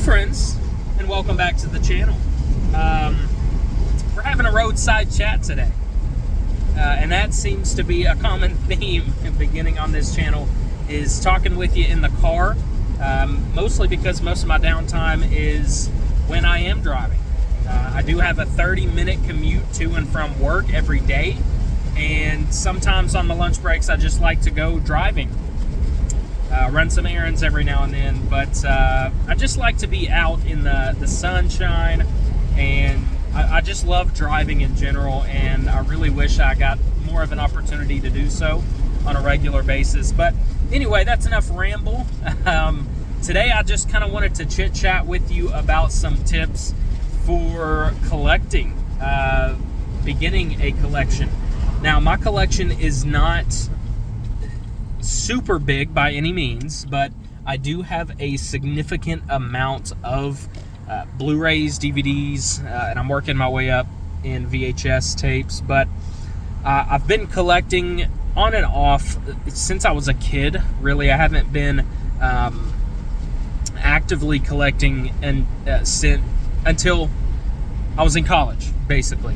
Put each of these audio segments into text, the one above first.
friends, and welcome back to the channel. We're having a roadside chat today, and that seems to be a common theme beginning on this channel, is talking with you in the car, mostly because most of my downtime is when I am driving. I do have a 30-minute commute to and from work every day, and sometimes on the lunch breaks I just like to go driving. Run some errands every now and then, but I just like to be out in the sunshine, and I just love driving in general, and I really wish I got more of an opportunity to do so on a regular basis. But anyway, that's enough ramble. Today I just kind of wanted to chit chat with you about some tips for collecting, beginning a collection. Now, my collection is not super big by any means, but I do have a significant amount of Blu-rays, DVDs, and I'm working my way up in VHS tapes. But I've been collecting on and off since I was a kid. Really, I haven't been actively collecting until I was in college, basically.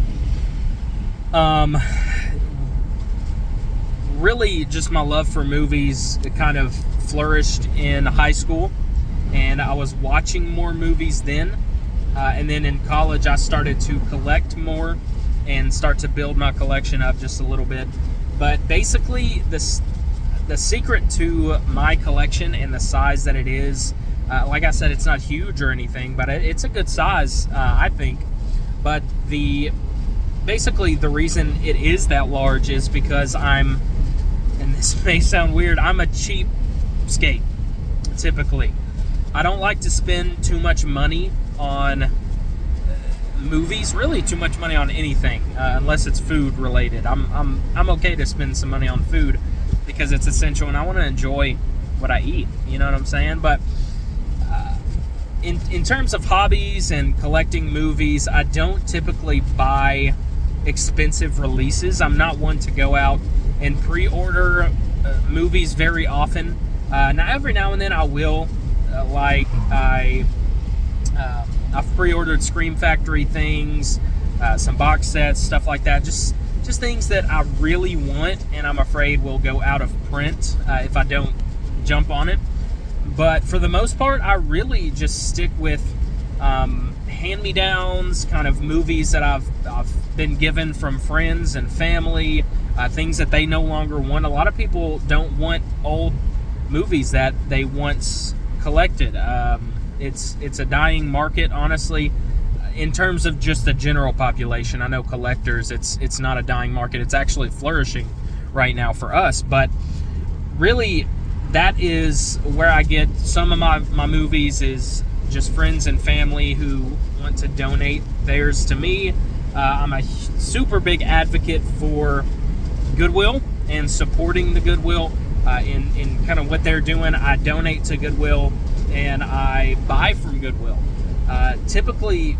Really, just my love for movies kind of flourished in high school, and I was watching more movies then. And then in college, I started to collect more and start to build my collection up just a little bit. But basically, the secret to my collection and the size that it is, like I said, it's not huge or anything, but it's a good size, I think. But basically the reason it is that large is because and this may sound weird, I'm a cheapskate, typically. I don't like to spend too much money on movies, really too much money on anything, unless it's food related. I'm okay to spend some money on food because it's essential, and I want to enjoy what I eat, you know what I'm saying? But in terms of hobbies and collecting movies, I don't typically buy expensive releases. I'm not one to go out and pre-order movies very often. Now, every now and then I will. I've pre-ordered Scream Factory things, some box sets, stuff like that. Just things that I really want, and I'm afraid will go out of print if I don't jump on it. But for the most part, I really just stick with hand-me-downs, kind of movies that I've been given from friends and family, things that they no longer want. A lot of people don't want old movies that they once collected. It's a dying market, honestly, in terms of just the general population. I know collectors, it's not a dying market. It's actually flourishing right now for us. But really, that is where I get some of my movies, is just friends and family who want to donate theirs to me. I'm a super big advocate for Goodwill and supporting the Goodwill in kind of what they're doing. I donate to Goodwill and I buy from Goodwill. Typically,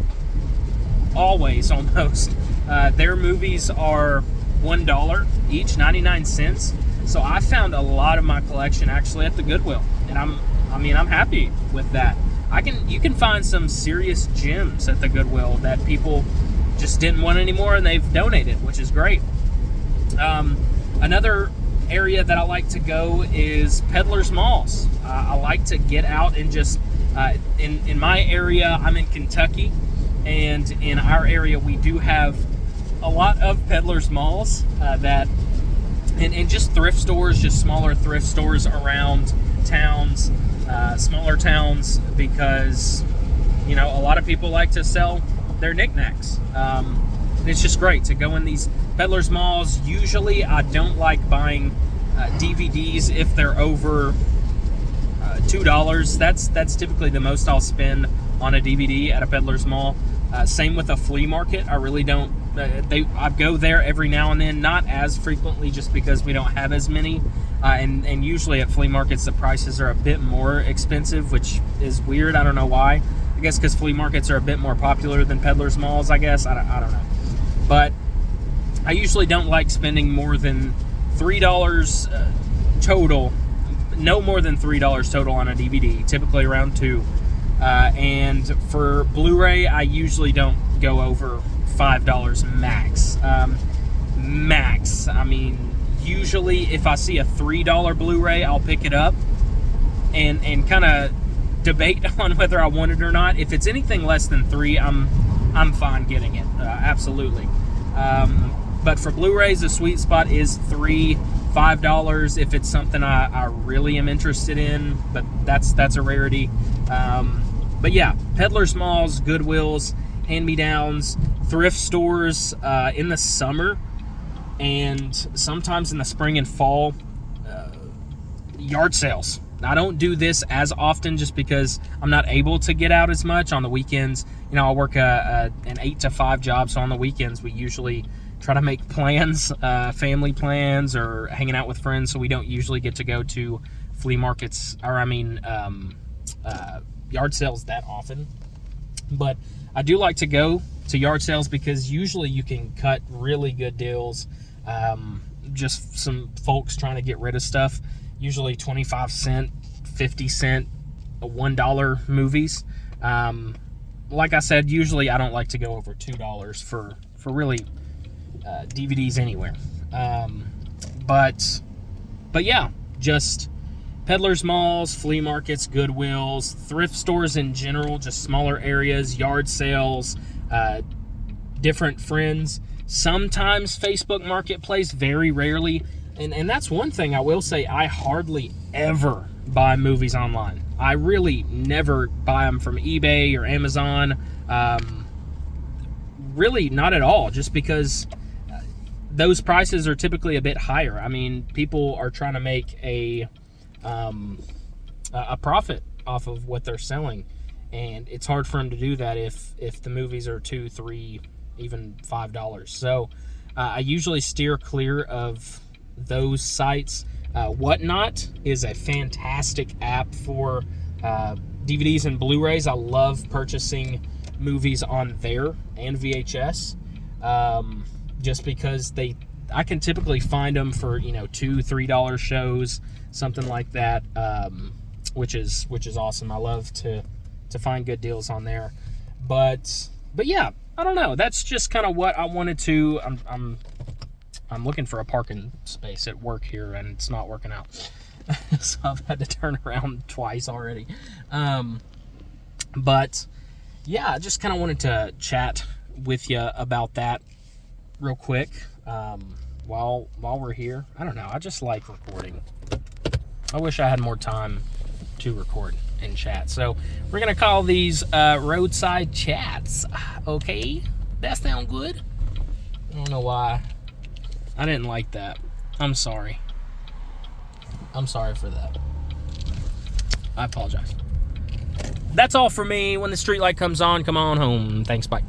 always almost, their movies are $1 each, 99 cents. So I found a lot of my collection actually at the Goodwill, and I'm happy with that. You can find some serious gems at the Goodwill that people just didn't want anymore, and they've donated, which is great. Another area that I like to go is peddlers malls. I like to get out and just in my area, I'm in Kentucky, and in our area we do have a lot of peddlers malls and just thrift stores, just smaller thrift stores around towns, smaller towns, because a lot of people like to sell their knickknacks. It's just great to go in these peddlers malls. Usually I don't like buying DVDs if they're over $2. That's typically the most I'll spend on a DVD at a peddlers mall. Same with a flea market. I really don't. I go there every now and then, not as frequently, just because we don't have as many. And usually at flea markets the prices are a bit more expensive, which is weird. I don't know why. I guess because flea markets are a bit more popular than peddlers malls, I guess. I don't know. But I usually don't like spending more than $3 total. No more than $3 total on a DVD, typically around $2. And for Blu-ray, I usually don't go over $5 max. Max. I mean, usually if I see a $3 Blu-ray, I'll pick it up and kind of debate on whether I want it or not. If it's anything less than $3, I'm fine getting it. Absolutely. But for Blu-rays, the sweet spot is $3, $5 if it's something I really am interested in, but that's a rarity. But yeah, peddlers malls, Goodwills, hand-me-downs, thrift stores in the summer, and sometimes in the spring and fall, yard sales. I don't do this as often just because I'm not able to get out as much on the weekends. You know, I work an 8 to 5 job, so on the weekends we usually try to make plans, family plans, or hanging out with friends, so we don't usually get to go to flea markets, or yard sales that often. But I do like to go to yard sales because usually you can cut really good deals. Just some folks trying to get rid of stuff, usually 25 cent, 50 cent, $1 movies. Like I said, usually I don't like to go over $2 for really DVDs anywhere. But yeah, just peddlers malls, flea markets, Goodwills, thrift stores in general, just smaller areas, yard sales, different friends. Sometimes Facebook Marketplace, very rarely. And that's one thing I will say, I hardly ever buy movies online. I really never buy them from eBay or Amazon. Really not at all, just because those prices are typically a bit higher. I mean, people are trying to make a profit off of what they're selling, and it's hard for them to do that if the movies are $2, $3, even $5. So I usually steer clear of those sites. Whatnot is a fantastic app for DVDs and Blu-rays. I love purchasing movies on there and VHS, just because I can typically find them for $2, $3 shows, something like that, which is awesome. I love to find good deals on there. But yeah, I don't know. That's just kind of what I wanted to. I'm looking for a parking space at work here, and it's not working out. So I've had to turn around twice already. But yeah, I just kind of wanted to chat with you about that real quick while we're here. I don't know. I just like recording. I wish I had more time to record and chat. So we're going to call these roadside chats. Okay? That sound good? I don't know why. I didn't like that. I'm sorry. I'm sorry for that. I apologize. That's all for me. When the street light comes on, come on home. Thanks, bye.